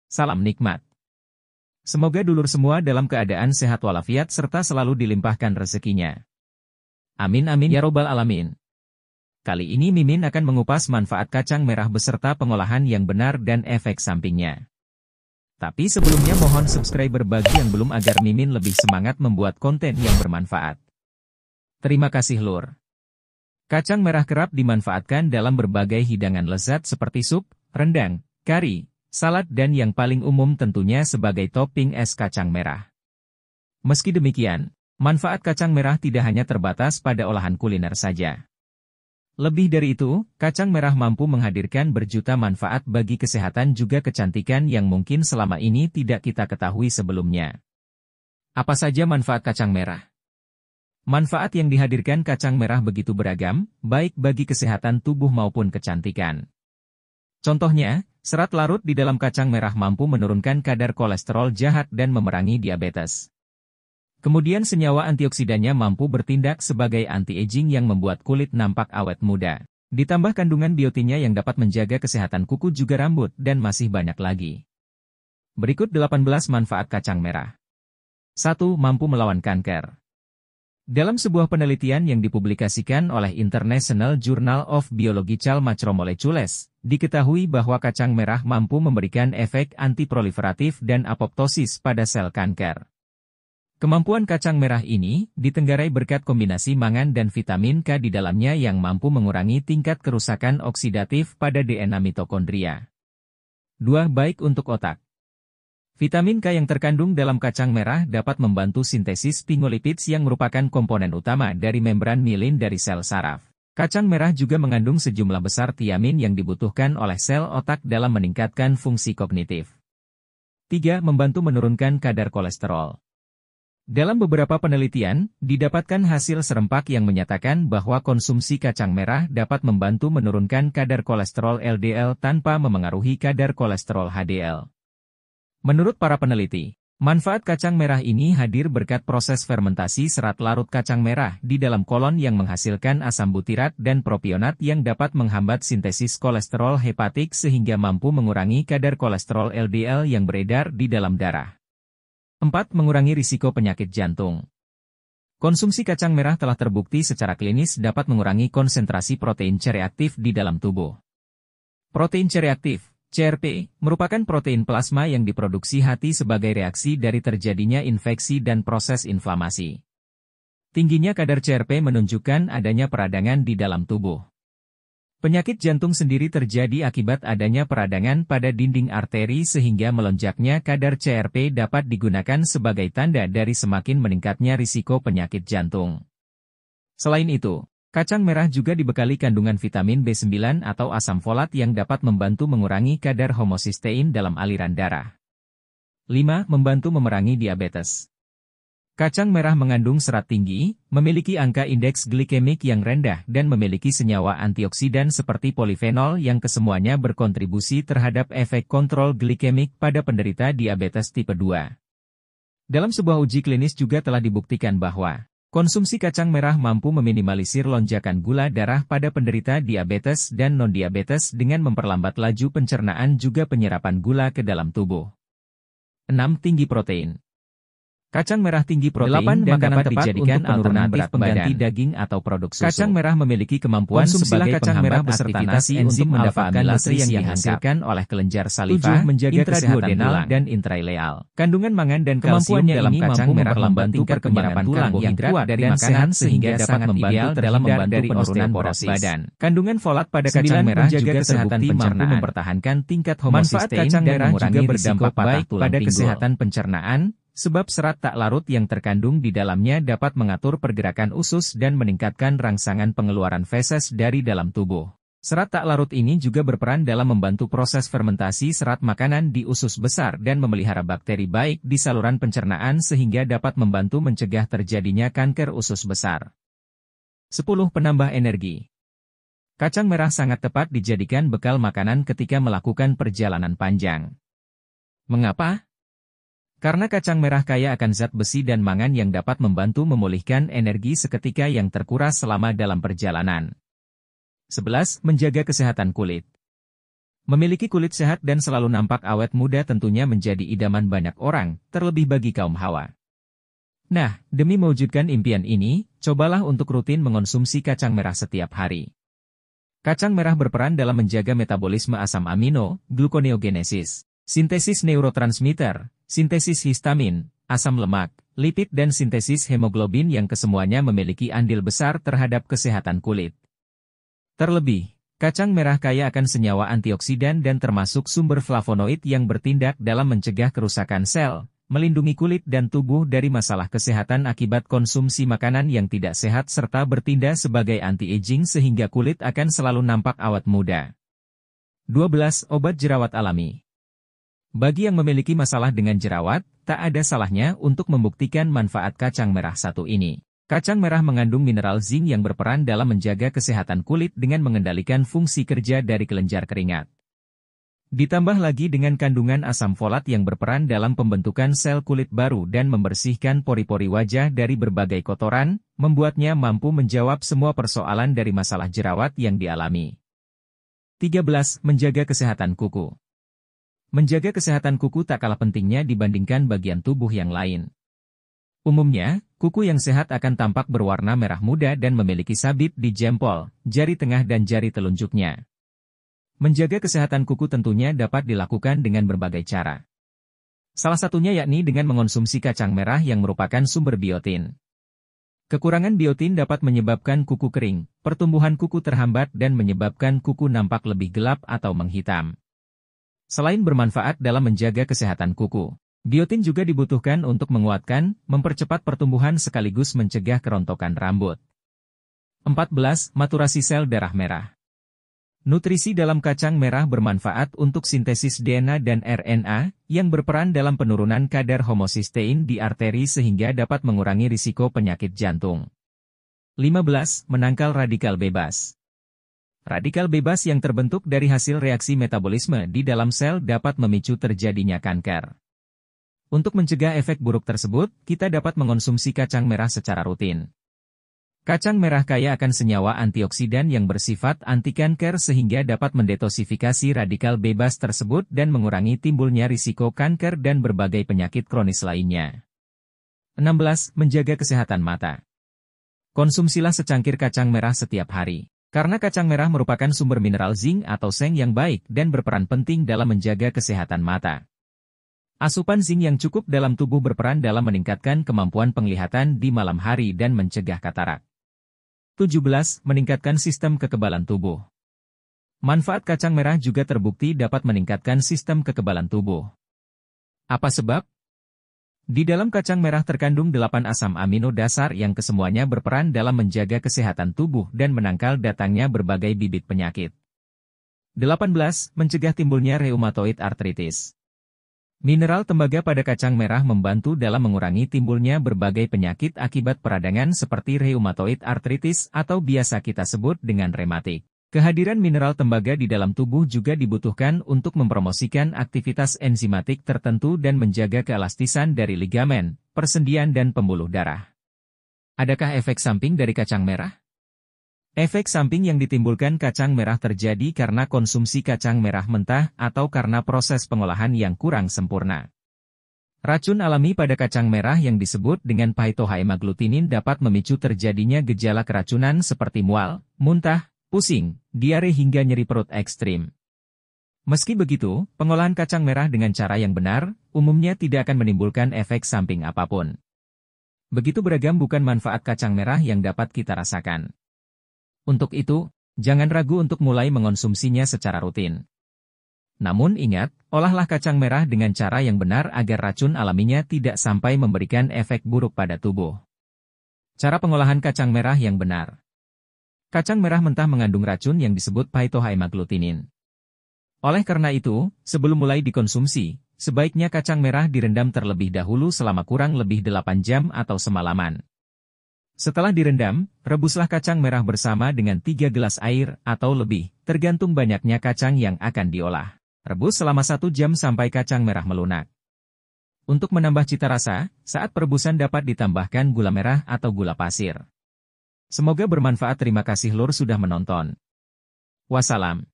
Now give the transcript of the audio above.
Salam nikmat. Semoga dulur semua dalam keadaan sehat walafiat serta selalu dilimpahkan rezekinya. Amin amin ya robbal alamin. Kali ini Mimin akan mengupas manfaat kacang merah beserta pengolahan yang benar dan efek sampingnya. Tapi sebelumnya mohon subscriber bagi yang belum agar Mimin lebih semangat membuat konten yang bermanfaat. Terima kasih lur. Kacang merah kerap dimanfaatkan dalam berbagai hidangan lezat seperti sup, rendang, kari, salad dan yang paling umum tentunya sebagai topping es kacang merah. Meski demikian, manfaat kacang merah tidak hanya terbatas pada olahan kuliner saja. Lebih dari itu, kacang merah mampu menghadirkan berjuta manfaat bagi kesehatan juga kecantikan yang mungkin selama ini tidak kita ketahui sebelumnya. Apa saja manfaat kacang merah? Manfaat yang dihadirkan kacang merah begitu beragam, baik bagi kesehatan tubuh maupun kecantikan. Contohnya, serat larut di dalam kacang merah mampu menurunkan kadar kolesterol jahat dan memerangi diabetes. Kemudian senyawa antioksidannya mampu bertindak sebagai anti-aging yang membuat kulit nampak awet muda. Ditambah kandungan biotinnya yang dapat menjaga kesehatan kuku juga rambut dan masih banyak lagi. Berikut 18 manfaat kacang merah. 1. Mampu melawan kanker. Dalam sebuah penelitian yang dipublikasikan oleh International Journal of Biological Macromolecules, diketahui bahwa kacang merah mampu memberikan efek antiproliferatif dan apoptosis pada sel kanker. Kemampuan kacang merah ini ditenggarai berkat kombinasi mangan dan vitamin K di dalamnya yang mampu mengurangi tingkat kerusakan oksidatif pada DNA mitokondria. 2. Baik untuk otak. Vitamin K yang terkandung dalam kacang merah dapat membantu sintesis sphingolipids yang merupakan komponen utama dari membran mielin dari sel saraf. Kacang merah juga mengandung sejumlah besar tiamin yang dibutuhkan oleh sel otak dalam meningkatkan fungsi kognitif. 3. Membantu menurunkan kadar kolesterol. Dalam beberapa penelitian, didapatkan hasil serempak yang menyatakan bahwa konsumsi kacang merah dapat membantu menurunkan kadar kolesterol LDL tanpa memengaruhi kadar kolesterol HDL. Menurut para peneliti, manfaat kacang merah ini hadir berkat proses fermentasi serat larut kacang merah di dalam kolon yang menghasilkan asam butirat dan propionat yang dapat menghambat sintesis kolesterol hepatik sehingga mampu mengurangi kadar kolesterol LDL yang beredar di dalam darah. 4. Mengurangi risiko penyakit jantung. Konsumsi kacang merah telah terbukti secara klinis dapat mengurangi konsentrasi protein C reaktif di dalam tubuh. Protein C reaktif CRP, merupakan protein plasma yang diproduksi hati sebagai reaksi dari terjadinya infeksi dan proses inflamasi. Tingginya kadar CRP menunjukkan adanya peradangan di dalam tubuh. Penyakit jantung sendiri terjadi akibat adanya peradangan pada dinding arteri sehingga melonjaknya kadar CRP dapat digunakan sebagai tanda dari semakin meningkatnya risiko penyakit jantung. Selain itu, kacang merah juga dibekali kandungan vitamin B9 atau asam folat yang dapat membantu mengurangi kadar homosistein dalam aliran darah. 5. Membantu memerangi diabetes. Kacang merah mengandung serat tinggi, memiliki angka indeks glikemik yang rendah dan memiliki senyawa antioksidan seperti polifenol yang kesemuanya berkontribusi terhadap efek kontrol glikemik pada penderita diabetes tipe 2. Dalam sebuah uji klinis juga telah dibuktikan bahwa konsumsi kacang merah mampu meminimalisir lonjakan gula darah pada penderita diabetes dan non-diabetes dengan memperlambat laju pencernaan juga penyerapan gula ke dalam tubuh. 6. Tinggi protein. Kacang merah tinggi protein dan dapat dijadikan alternatif pengganti daging atau produk susu. Kacang merah memiliki kemampuan sebagai penghambat aktivitas enzim mendapatkan nutrisi yang dihasilkan oleh kelenjar saliva, menjaga kesehatan tulang dan intraileal. Kandungan mangan dan kalsium dalam kacang merah membantu perkembangan tulang yang kuat dari makanan sehingga dapat membantu dalam membantu penurunan berat badan. Kandungan folat pada kacang merah juga terbukti mampu mempertahankan tingkat homosistein dan mengurangi risiko patah tulang pada kesehatan pencernaan. Sebab serat tak larut yang terkandung di dalamnya dapat mengatur pergerakan usus dan meningkatkan rangsangan pengeluaran feses dari dalam tubuh. Serat tak larut ini juga berperan dalam membantu proses fermentasi serat makanan di usus besar dan memelihara bakteri baik di saluran pencernaan sehingga dapat membantu mencegah terjadinya kanker usus besar. 10. Penambah energi. Kacang merah sangat tepat dijadikan bekal makanan ketika melakukan perjalanan panjang. Mengapa? Karena kacang merah kaya akan zat besi dan mangan yang dapat membantu memulihkan energi seketika yang terkuras selama dalam perjalanan. 11. Menjaga kesehatan kulit. Memiliki kulit sehat dan selalu nampak awet muda tentunya menjadi idaman banyak orang, terlebih bagi kaum hawa. Nah, demi mewujudkan impian ini, cobalah untuk rutin mengonsumsi kacang merah setiap hari. Kacang merah berperan dalam menjaga metabolisme asam amino, gluconeogenesis, sintesis neurotransmitter, sintesis histamin, asam lemak, lipid dan sintesis hemoglobin yang kesemuanya memiliki andil besar terhadap kesehatan kulit. Terlebih, kacang merah kaya akan senyawa antioksidan dan termasuk sumber flavonoid yang bertindak dalam mencegah kerusakan sel, melindungi kulit dan tubuh dari masalah kesehatan akibat konsumsi makanan yang tidak sehat serta bertindak sebagai anti-aging sehingga kulit akan selalu nampak awet muda. 12. Obat jerawat alami. Bagi yang memiliki masalah dengan jerawat, tak ada salahnya untuk membuktikan manfaat kacang merah satu ini. Kacang merah mengandung mineral zinc yang berperan dalam menjaga kesehatan kulit dengan mengendalikan fungsi kerja dari kelenjar keringat. Ditambah lagi dengan kandungan asam folat yang berperan dalam pembentukan sel kulit baru dan membersihkan pori-pori wajah dari berbagai kotoran, membuatnya mampu menjawab semua persoalan dari masalah jerawat yang dialami. 13. Menjaga kesehatan kuku. Menjaga kesehatan kuku tak kalah pentingnya dibandingkan bagian tubuh yang lain. Umumnya, kuku yang sehat akan tampak berwarna merah muda dan memiliki sabit di jempol, jari tengah dan jari telunjuknya. Menjaga kesehatan kuku tentunya dapat dilakukan dengan berbagai cara. Salah satunya yakni dengan mengonsumsi kacang merah yang merupakan sumber biotin. Kekurangan biotin dapat menyebabkan kuku kering, pertumbuhan kuku terhambat dan menyebabkan kuku nampak lebih gelap atau menghitam. Selain bermanfaat dalam menjaga kesehatan kuku, biotin juga dibutuhkan untuk menguatkan, mempercepat pertumbuhan sekaligus mencegah kerontokan rambut. 14. Maturasi sel darah merah. Nutrisi dalam kacang merah bermanfaat untuk sintesis DNA dan RNA, yang berperan dalam penurunan kadar homosistein di arteri sehingga dapat mengurangi risiko penyakit jantung. 15. Menangkal radikal bebas. Radikal bebas yang terbentuk dari hasil reaksi metabolisme di dalam sel dapat memicu terjadinya kanker. Untuk mencegah efek buruk tersebut, kita dapat mengonsumsi kacang merah secara rutin. Kacang merah kaya akan senyawa antioksidan yang bersifat anti-kanker sehingga dapat mendetoksifikasi radikal bebas tersebut dan mengurangi timbulnya risiko kanker dan berbagai penyakit kronis lainnya. 16. Menjaga kesehatan mata. Konsumsilah secangkir kacang merah setiap hari. Karena kacang merah merupakan sumber mineral zinc atau seng yang baik dan berperan penting dalam menjaga kesehatan mata. Asupan zinc yang cukup dalam tubuh berperan dalam meningkatkan kemampuan penglihatan di malam hari dan mencegah katarak. 17. Meningkatkan sistem kekebalan tubuh. Manfaat kacang merah juga terbukti dapat meningkatkan sistem kekebalan tubuh. Apa sebab? Di dalam kacang merah terkandung 8 asam amino dasar yang kesemuanya berperan dalam menjaga kesehatan tubuh dan menangkal datangnya berbagai bibit penyakit. 18. Mencegah timbulnya rheumatoid arthritis. Mineral tembaga pada kacang merah membantu dalam mengurangi timbulnya berbagai penyakit akibat peradangan seperti rheumatoid arthritis atau biasa kita sebut dengan rematik. Kehadiran mineral tembaga di dalam tubuh juga dibutuhkan untuk mempromosikan aktivitas enzimatik tertentu dan menjaga keelastisan dari ligamen, persendian dan pembuluh darah. Adakah efek samping dari kacang merah? Efek samping yang ditimbulkan kacang merah terjadi karena konsumsi kacang merah mentah atau karena proses pengolahan yang kurang sempurna. Racun alami pada kacang merah yang disebut dengan phytohemagglutinin dapat memicu terjadinya gejala keracunan seperti mual, muntah, pusing, diare hingga nyeri perut ekstrim. Meski begitu, pengolahan kacang merah dengan cara yang benar, umumnya tidak akan menimbulkan efek samping apapun. Begitu beragam bukan manfaat kacang merah yang dapat kita rasakan. Untuk itu, jangan ragu untuk mulai mengonsumsinya secara rutin. Namun ingat, olahlah kacang merah dengan cara yang benar agar racun alaminya tidak sampai memberikan efek buruk pada tubuh. Cara pengolahan kacang merah yang benar. Kacang merah mentah mengandung racun yang disebut phytohemagglutinin. Oleh karena itu, sebelum mulai dikonsumsi, sebaiknya kacang merah direndam terlebih dahulu selama kurang lebih 8 jam atau semalaman. Setelah direndam, rebuslah kacang merah bersama dengan 3 gelas air atau lebih, tergantung banyaknya kacang yang akan diolah. Rebus selama 1 jam sampai kacang merah melunak. Untuk menambah cita rasa, saat perebusan dapat ditambahkan gula merah atau gula pasir. Semoga bermanfaat. Terima kasih Lur sudah menonton. Wassalam.